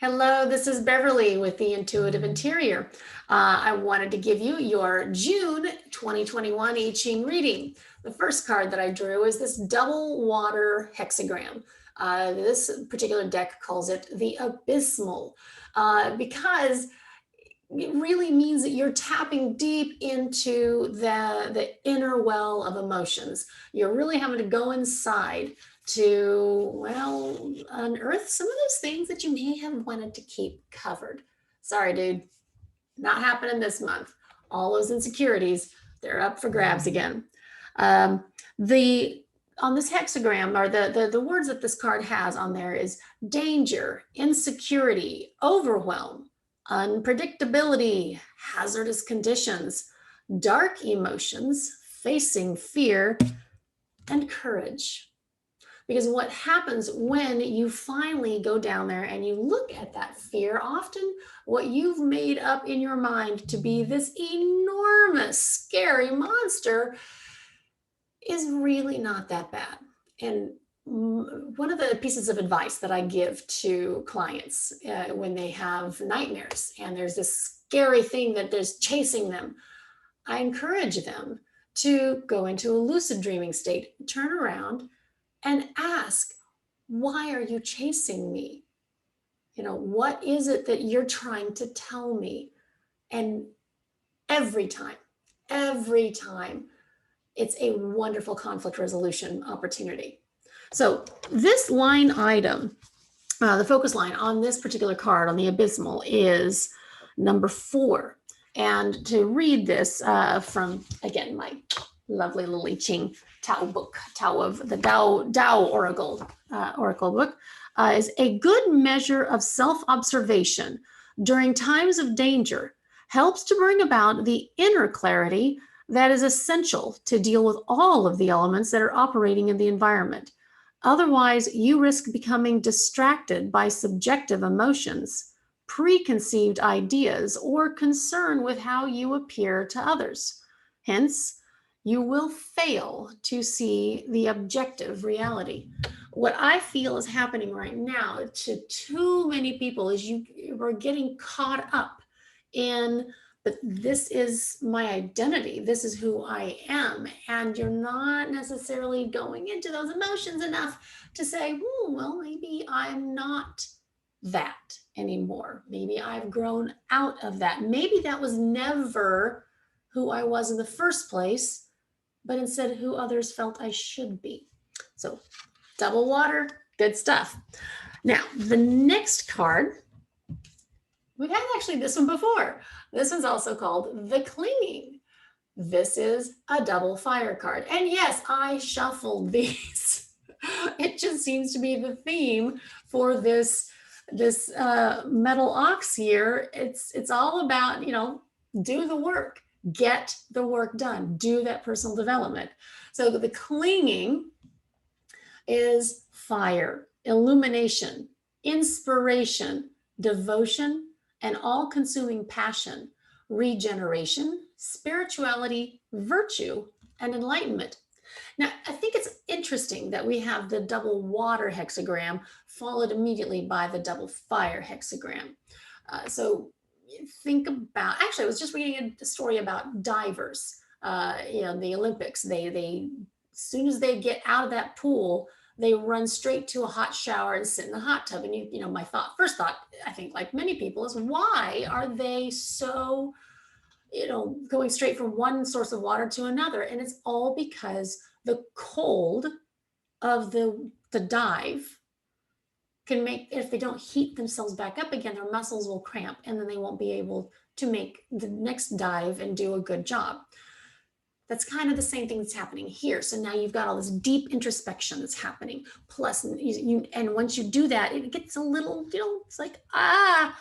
Hello, this is Beverly with the Intuitive Interior. I wanted to give you your June 2021 I Ching reading. The first card that I drew is this double water hexagram. This particular deck calls it the Abysmal because it really means that you're tapping deep into the inner well of emotions. You're really having to go inside to, well, unearth some of those things that you may have wanted to keep covered. Sorry, dude, not happening this month. All those insecurities, they're up for grabs again. The on this hexagram, or the words that this card has on there is danger, insecurity, overwhelm, unpredictability, hazardous conditions, dark emotions, facing fear, and courage. Because what happens when you finally go down there and you look at that fear, often what you've made up in your mind to be this enormous, scary monster is really not that bad. And one of the pieces of advice that I give to clients when they have nightmares and there's this scary thing that is chasing them, I encourage them to go into a lucid dreaming state, turn around, and ask, why are you chasing me? What is it that you're trying to tell me? And every time, it's a wonderful conflict resolution opportunity. So this line item, the focus line on this particular card on the Abysmal is number 4. And to read this from, again, my lovely little I Ching Tao book, Tao of the Tao Oracle book, is a good measure of self-observation during times of danger helps to bring about the inner clarity that is essential to deal with all of the elements that are operating in the environment. Otherwise, you risk becoming distracted by subjective emotions, preconceived ideas, or concern with how you appear to others. Hence, you will fail to see the objective reality. What I feel is happening right now to too many people is you are getting caught up in, but this is my identity. This is who I am. And you're not necessarily going into those emotions enough to say, well, maybe I'm not that anymore. Maybe I've grown out of that. Maybe that was never who I was in the first place, but instead who others felt I should be. So double water, good stuff. Now, the next card, we've had actually this one before. This one's also called the Clinging. This is a double fire card. And yes, I shuffled these. It just seems to be the theme for this metal ox here. It's all about, do the work. Get the work done. Do that personal development. So the clinging is fire, illumination, inspiration, devotion, and all-consuming passion, regeneration, spirituality, virtue, and enlightenment. Now, I think it's interesting that we have the double water hexagram followed immediately by the double fire hexagram. So think about, actually, I was just reading a story about divers, the Olympics. They as soon as they get out of that pool, they run straight to a hot shower and sit in the hot tub. And my first thought, I think like many people, is why are they so, going straight from one source of water to another? And it's all because the cold of the dive can make, if they don't heat themselves back up again, their muscles will cramp and then they won't be able to make the next dive and do a good job. That's kind of the same thing that's happening here. So now you've got all this deep introspection that's happening. Plus, and once you do that, it gets a little, it's like, I'm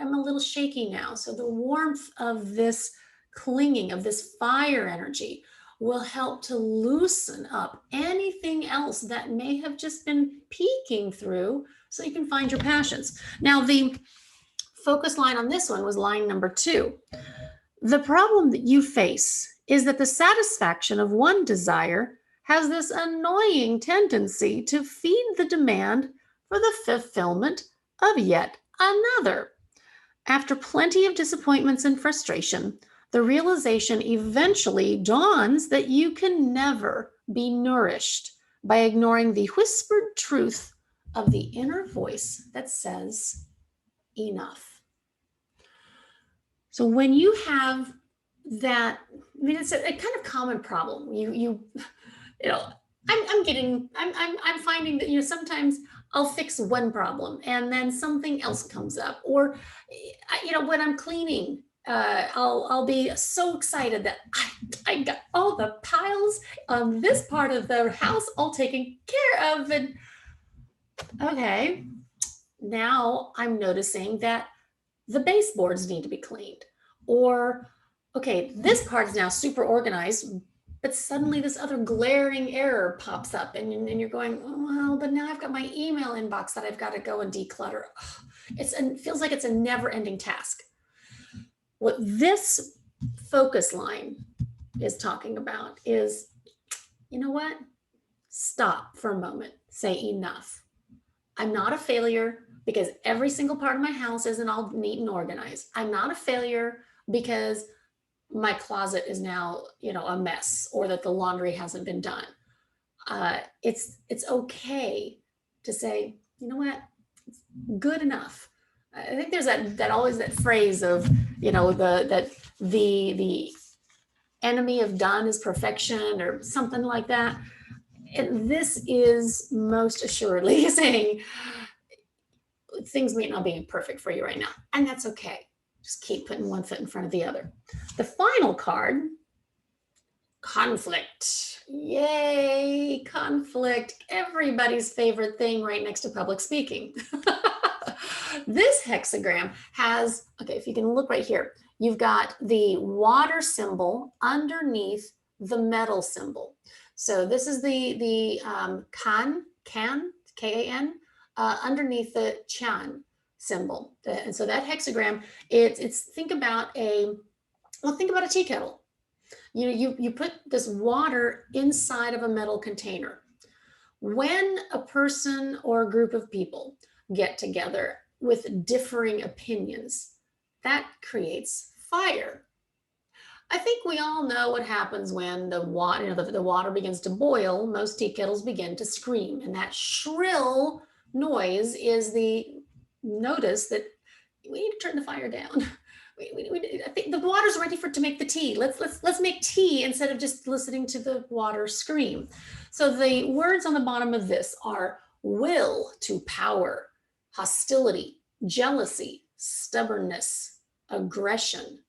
a little shaky now. So the warmth of this clinging, of this fire energy, will help to loosen up anything else that may have just been peeking through so you can find your passions. Now, the focus line on this one was line number 2. The problem that you face is that the satisfaction of one desire has this annoying tendency to feed the demand for the fulfillment of yet another. After plenty of disappointments and frustration, the realization eventually dawns that you can never be nourished by ignoring the whispered truth of the inner voice that says, enough. So when you have that, I mean, it's a kind of common problem. You know, I'm finding that, sometimes I'll fix one problem and then something else comes up, or, when I'm cleaning, I'll be so excited that I got all the piles on this part of the house all taken care of. And okay, now I'm noticing that the baseboards need to be cleaned. Or, okay, this part is now super organized, but suddenly this other glaring error pops up, and you're going, oh, well, but now I've got my email inbox that I've got to go and declutter. It feels like it's a never-ending task. What this focus line is talking about is, you know what? Stop for a moment. Say enough. I'm not a failure because every single part of my house isn't all neat and organized. I'm not a failure because my closet is now, a mess, or that the laundry hasn't been done. It's okay to say, you know what, it's good enough. I think there's that always that phrase of, the enemy of done is perfection, or something like that. And this is most assuredly saying things may not be perfect for you right now, and that's okay. Just keep putting one foot in front of the other. The final card, conflict. Yay, conflict. Everybody's favorite thing right next to public speaking. This hexagram has, okay, if you can look right here, you've got the water symbol underneath the metal symbol. So this is the kan, K-A-N, underneath the chan symbol. And so that hexagram, it's think about a tea kettle. You put this water inside of a metal container. When a person or a group of people get together with differing opinions, that creates fire. I think we all know what happens when the water begins to boil. Most tea kettles begin to scream, and that shrill noise is the notice that we need to turn the fire down. I think the water's ready to make the tea. Let's make tea instead of just listening to the water scream. So the words on the bottom of this are will to power, hostility, jealousy, stubbornness, aggression,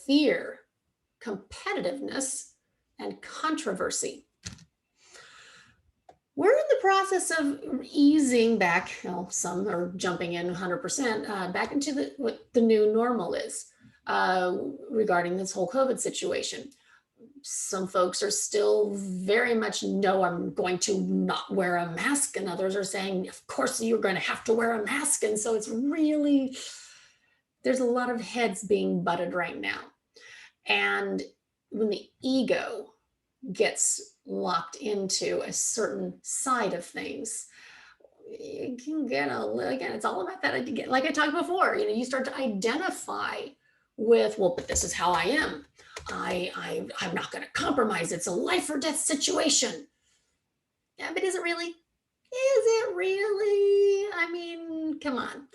fear, competitiveness, and controversy. We're in the process of easing back, some are jumping in 100% back into what the new normal is regarding this whole COVID situation. Some folks are still very much, no, I'm going to not wear a mask. And others are saying, of course, you're going to have to wear a mask. And so it's really, there's a lot of heads being butted right now. And when the ego gets locked into a certain side of things, you can get again, it's all about that. Like I talked before, you start to identify with, well, but this is how I am. I'm not going to compromise. It's a life or death situation. Yeah, but is it really? I mean, come on.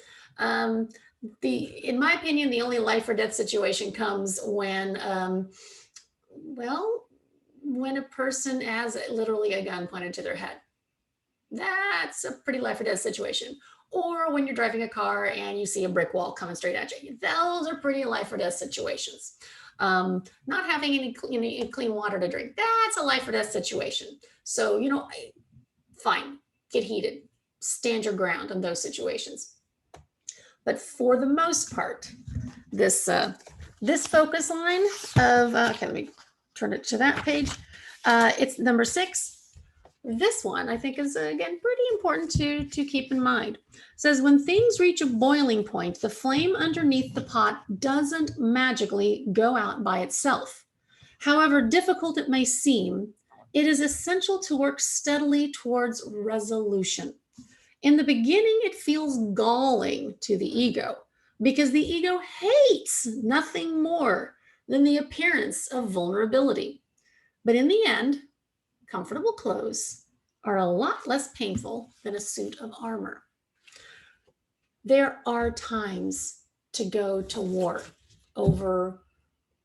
In my opinion, the only life or death situation comes when, when a person has literally a gun pointed to their head. That's a pretty life or death situation. Or when you're driving a car and you see a brick wall coming straight at you. Those are pretty life or death situations. Not having any clean water to drink, that's a life or death situation. So, fine, get heated, stand your ground in those situations. But for the most part, this focus line of, okay, let me turn it to that page. It's number 6. This one I think is, again, pretty important to keep in mind. It says, when things reach a boiling point, the flame underneath the pot doesn't magically go out by itself. However difficult it may seem, it is essential to work steadily towards resolution. In the beginning, it feels galling to the ego because the ego hates nothing more than the appearance of vulnerability. But in the end, comfortable clothes are a lot less painful than a suit of armor. There are times to go to war over,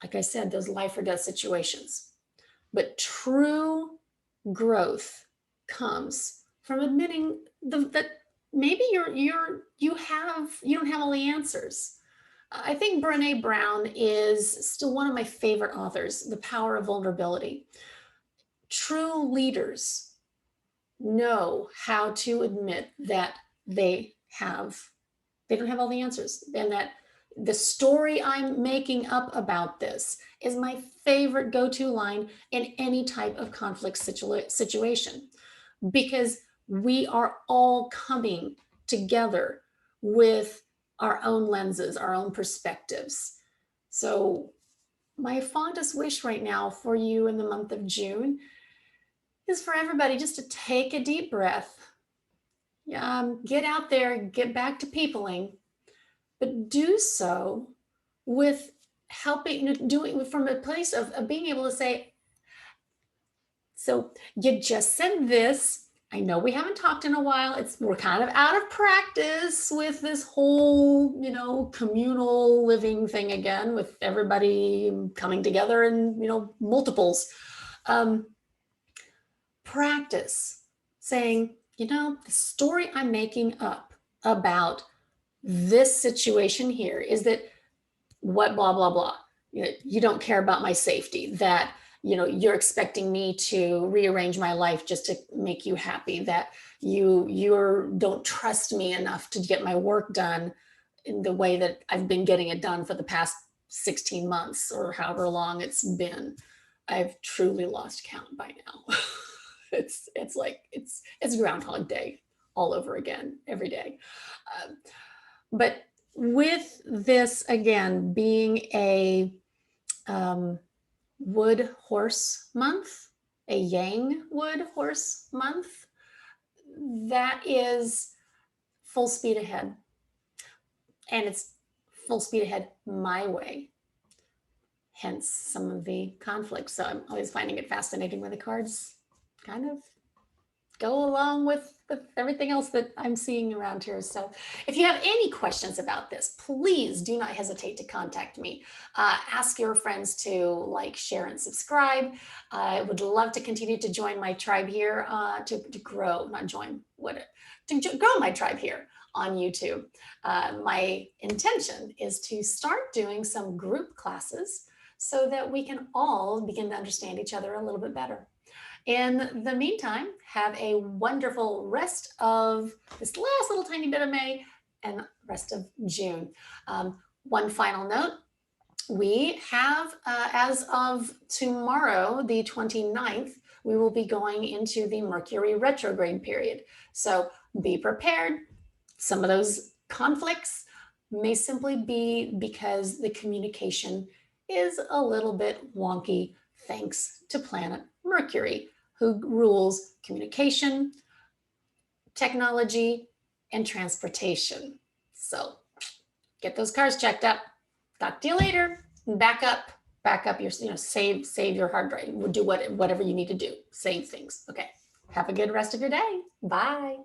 like I said, those life or death situations. But true growth comes from admitting that maybe you don't have all the answers. I think Brené Brown is still one of my favorite authors, The Power of Vulnerability. True leaders know how to admit that they don't have all the answers, and that the story I'm making up about this is my favorite go-to line in any type of conflict situation, because we are all coming together with our own lenses, our own perspectives. So my fondest wish right now for you in the month of June is for everybody just to take a deep breath, get out there, get back to peopling, but do so with doing from a place of being able to say, so you just said this. I know we haven't talked in a while. We're kind of out of practice with this whole, communal living thing again, with everybody coming together in, multiples. Practice saying, the story I'm making up about this situation here is that what blah blah blah, you don't care about my safety, that you're expecting me to rearrange my life just to make you happy, that you don't trust me enough to get my work done in the way that I've been getting it done for the past 16 months or however long it's been. I've truly lost count by now. it's Groundhog Day all over again every day. But with this, again, being a wood horse month, a yang wood horse month, that is full speed ahead. And it's full speed ahead my way. Hence some of the conflict. So I'm always finding it fascinating when the cards kind of go along with everything else that I'm seeing around here. So if you have any questions about this, please do not hesitate to contact me. Ask your friends to like, share, and subscribe. I would love to continue to join my tribe here, to grow, not join, to grow my tribe here on YouTube. My intention is to start doing some group classes so that we can all begin to understand each other a little bit better. In the meantime, have a wonderful rest of this last little tiny bit of May and rest of June. One final note, we have, as of tomorrow, the 29th, we will be going into the Mercury Retrograde period. So be prepared. Some of those conflicts may simply be because the communication is a little bit wonky, thanks to planet Mercury, who rules communication, technology, and transportation. So get those cars checked up. Talk to you later. Back up your, save your hard drive. Do whatever you need to do. Save things. Okay. Have a good rest of your day. Bye.